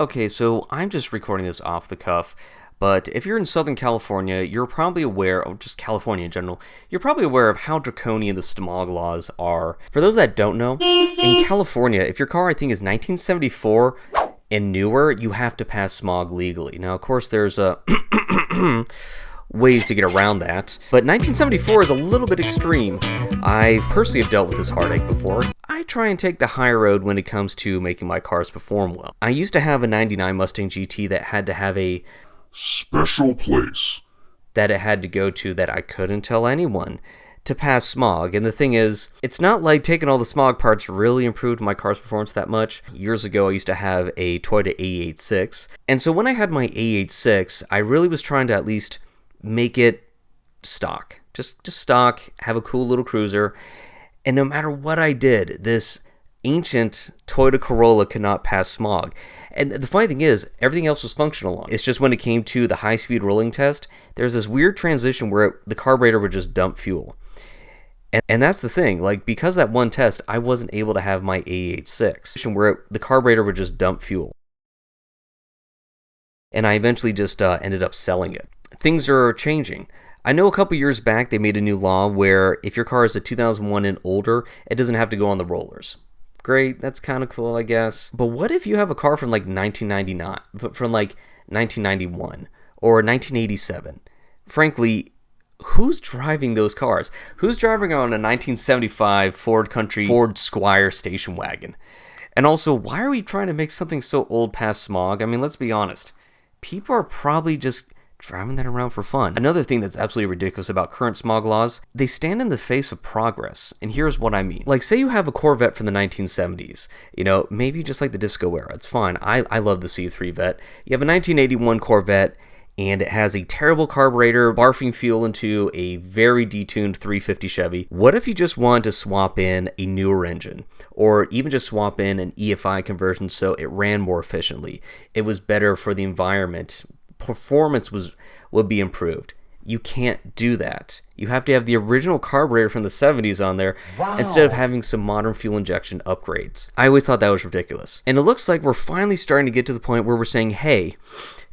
Okay, so I'm just recording this off the cuff, but if you're in Southern California, you're probably aware, or just California in general, you're probably aware of how draconian the smog laws are. For those that don't know, in California, if your car I think is 1974 and newer, you have to pass smog legally. Now, of course, there's ways to get around that, but 1974 is a little bit extreme. I personally have dealt with this heartache before. I try and take the high road when it comes to making my cars perform well. I used to have a 99 Mustang GT that had to have a special place that it had to go to that I couldn't tell anyone to pass smog. And the thing is, it's not like taking all the smog parts really improved my car's performance that much. Years ago, I used to have a Toyota A86. And so when I had my A86, I really was trying to at least make it stock. Just stock, have a cool little cruiser. And no matter what I did, this ancient Toyota Corolla could not pass smog. And the funny thing is, everything else was functional on it. It's just when it came to the high-speed rolling test, there's this weird transition where the carburetor would just dump fuel. And that's the thing, like, because that one test, I wasn't able to have my A86, where the carburetor would just dump fuel. And I eventually just ended up selling it. Things are changing. I know a couple years back they made a new law where if your car is a 2001 and older, it doesn't have to go on the rollers. Great, that's kind of cool, I guess. But what if you have a car from like 1999, from like 1991 or 1987? Frankly, who's driving those cars? Who's driving on a 1975 Ford Squire station wagon? And also, why are we trying to make something so old past smog? I mean, let's be honest. People are probably just driving that around for fun. Another thing that's absolutely ridiculous about current smog laws, they stand in the face of progress. And here's what I mean. Like, say you have a Corvette from the 1970s. You know, maybe just like the disco era. It's fine. I love the C3 Vet. You have a 1981 Corvette, and it has a terrible carburetor, barfing fuel into a very detuned 350 Chevy. What if you just wanted to swap in a newer engine? Or even just swap in an EFI conversion so it ran more efficiently? It was better for the environment. Performance would be improved. You can't do that. You have to have the original carburetor from the 70s on there instead of having some modern fuel injection upgrades. I always thought that was ridiculous. And it looks like we're finally starting to get to the point where we're saying, hey,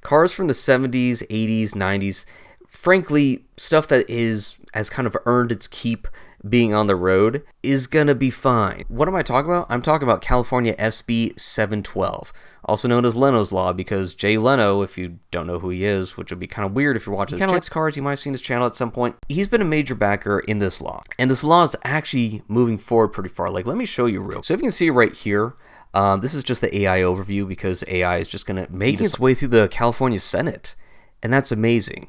cars from the 70s, 80s, 90s, frankly, stuff that has kind of earned its keep being on the road is gonna be fine. What am I talking about? I'm talking about California SB 712, also known as Leno's Law, because Jay Leno, if you don't know who he is, which would be kind of weird if you're watching, kind of likes cars, you might have seen his channel at some point. He's been a major backer in this law, and this law is actually moving forward pretty far. Like, let me show you real. So if you can see right here, this is just the AI overview because AI is just gonna make its way through the California Senate, and that's amazing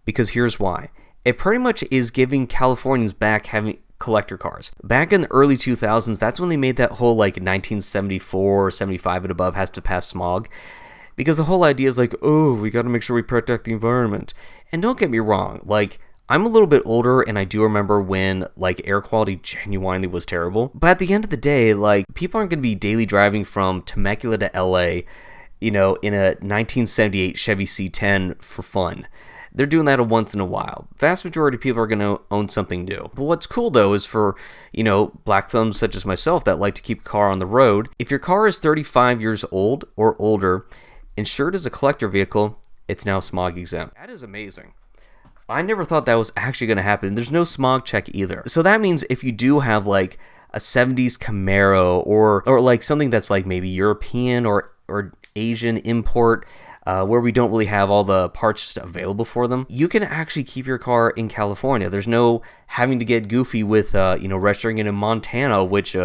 because here's why. It pretty much is giving Californians back having collector cars. Back in the early 2000s, that's when they made that whole like 1974, 75 and above has to pass smog. Because the whole idea is like, oh, we got to make sure we protect the environment. And don't get me wrong, like, I'm a little bit older and I do remember when like air quality genuinely was terrible. But at the end of the day, like, people aren't going to be daily driving from Temecula to LA, you know, in a 1978 Chevy C10 for fun. They're doing that once in a while. Vast majority of people are going to own something new. But what's cool, though, is for, you know, black thumbs such as myself that like to keep a car on the road, if your car is 35 years old or older, insured as a collector vehicle, it's now smog exempt. That is amazing. I never thought that was actually going to happen. There's no smog check either. So that means if you do have, like, a 70s Camaro or like something that's, like, maybe European or Asian import, where we don't really have all the parts available for them, you can actually keep your car in California. There's no having to get goofy with, registering it in Montana, which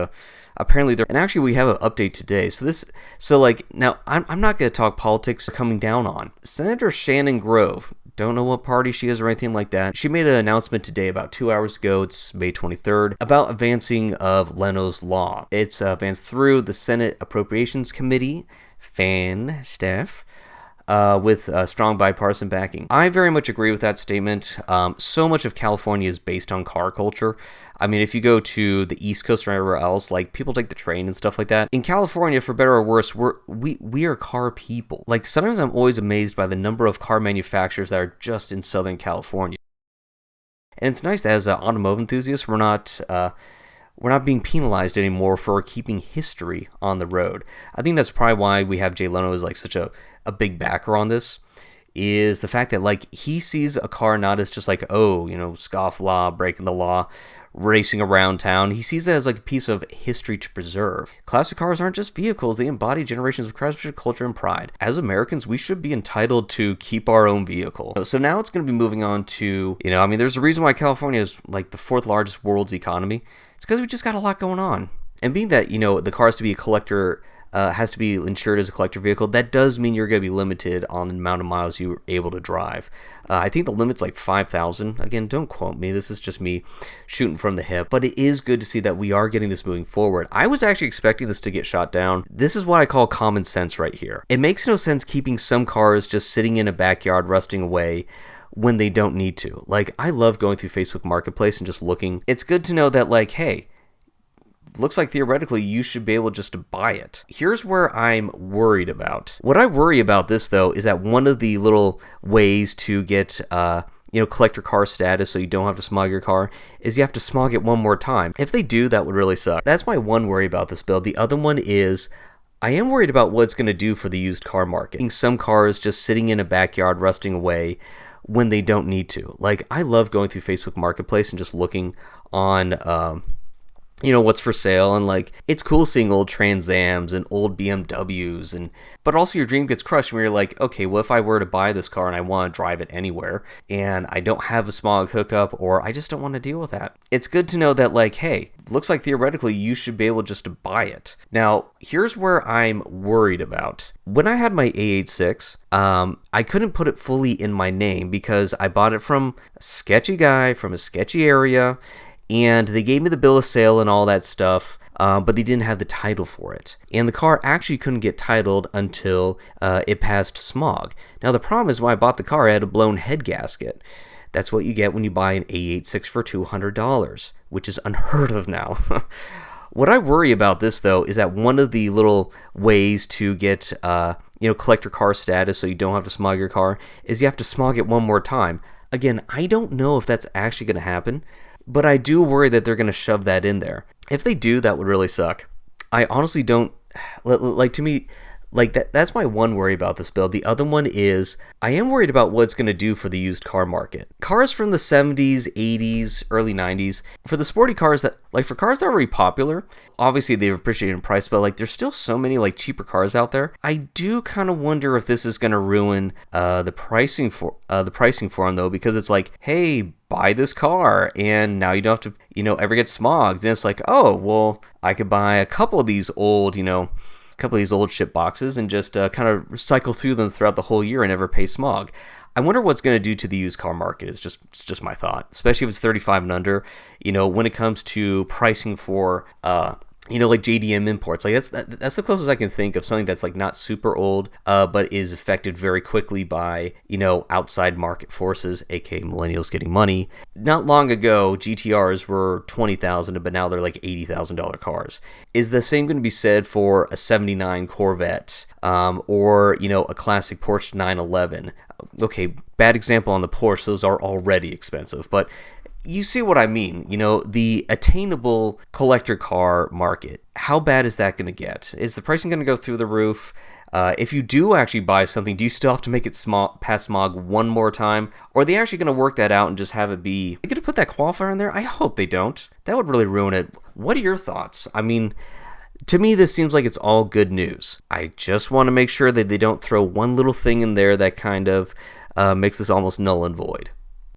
apparently they're. And actually, we have an update today. So like now, I'm not going to talk politics coming down on Senator Shannon Grove. Don't know what party she is or anything like that. She made an announcement today about 2 hours ago, it's May 23rd, about advancing of Leno's Law. It's advanced through the Senate Appropriations Committee, fan staff, with strong bipartisan backing. I very much agree with that statement. So much of California is based on car culture. I mean, if you go to the East Coast or everywhere else, like, people take the train and stuff like that. In California, for better or worse, we are car people. Like, sometimes I'm always amazed by the number of car manufacturers that are just in Southern California. And it's nice that as automotive enthusiasts, we're not we're not being penalized anymore for keeping history on the road. I think that's probably why we have Jay Leno as like such a big backer on this, is the fact that like he sees a car not as just like, oh, scofflaw, breaking the law, racing around town. He sees it as like a piece of history to preserve. Classic cars aren't just vehicles, they embody generations of craftsmanship, culture, and pride. As Americans, we should be entitled to keep our own vehicle. So now it's going to be moving on to, there's a reason why California is like the fourth largest world's economy. It's because we just got a lot going on. And being that, the car has to be a collector, has to be insured as a collector vehicle, that does mean you're going to be limited on the amount of miles you're able to drive. I think the limit's like 5,000. Again, don't quote me. This is just me shooting from the hip. But it is good to see that we are getting this moving forward. I was actually expecting this to get shot down. This is what I call common sense right here. It makes no sense keeping some cars just sitting in a backyard rusting away when they don't need to. Like, I love going through Facebook Marketplace and just looking. It's good to know that, like, hey, looks like theoretically you should be able just to buy it. Here's where I'm worried about. What I worry about this, though, is that one of the little ways to get collector car status so you don't have to smog your car is you have to smog it one more time. If they do, that would really suck. That's my one worry about this bill. The other one is I am worried about what it's going to do for the used car market. Some cars just sitting in a backyard rusting away when they don't need to. Like, I love going through Facebook Marketplace and just looking on what's for sale, and like it's cool seeing old Trans Ams and old BMWs, but also your dream gets crushed when you're like, okay, well, if I were to buy this car and I want to drive it anywhere and I don't have a smog hookup, or I just don't want to deal with that. It's good to know that, like, hey, looks like theoretically you should be able just to buy it. Now, here's where I'm worried about. When I had my A86, I couldn't put it fully in my name because I bought it from a sketchy guy from a sketchy area, and they gave me the bill of sale and all that stuff, but they didn't have the title for it. And the car actually couldn't get titled until it passed smog. Now, the problem is when I bought the car, I had a blown head gasket. That's what you get when you buy an A86 for $200, which is unheard of now. What I worry about this, though, is that one of the little ways to get collector car status so you don't have to smog your car is you have to smog it one more time. Again, I don't know if that's actually going to happen, but I do worry that they're going to shove that in there. If they do, that would really suck. I honestly don't, like, to me, like, that's my one worry about this bill. The other one is I am worried about what it's going to do for the used car market. Cars from the 70s, 80s, early 90s, for the sporty cars that, like, for cars that are already popular, obviously they've appreciated in price, but like there's still so many like cheaper cars out there. I do kind of wonder if this is going to ruin the pricing for them, though, because it's like, hey, buy this car and now you don't have to ever get smogged. And it's like, oh, well, I could buy a couple of these old shit boxes and just kind of cycle through them throughout the whole year and never pay smog. I wonder what's going to do to the used car market. It's just my thought, especially if it's 35 and under. When it comes to pricing for like JDM imports, like that's the closest I can think of something that's like not super old, but is affected very quickly by outside market forces, aka millennials getting money. Not long ago, GTRs were $20,000, but now they're like $80,000 cars. Is the same going to be said for a '79 Corvette, or a classic Porsche 911? Okay, bad example on the Porsche; those are already expensive, but you see what I mean. The attainable collector car market, how bad is that going to get? Is the pricing going to go through the roof? If you do actually buy something, do you still have to make it pass smog one more time? Or are they actually going to work that out and just have it be... Are they going to put that qualifier in there? I hope they don't. That would really ruin it. What are your thoughts? I mean, to me, this seems like it's all good news. I just want to make sure that they don't throw one little thing in there that kind of makes this almost null and void.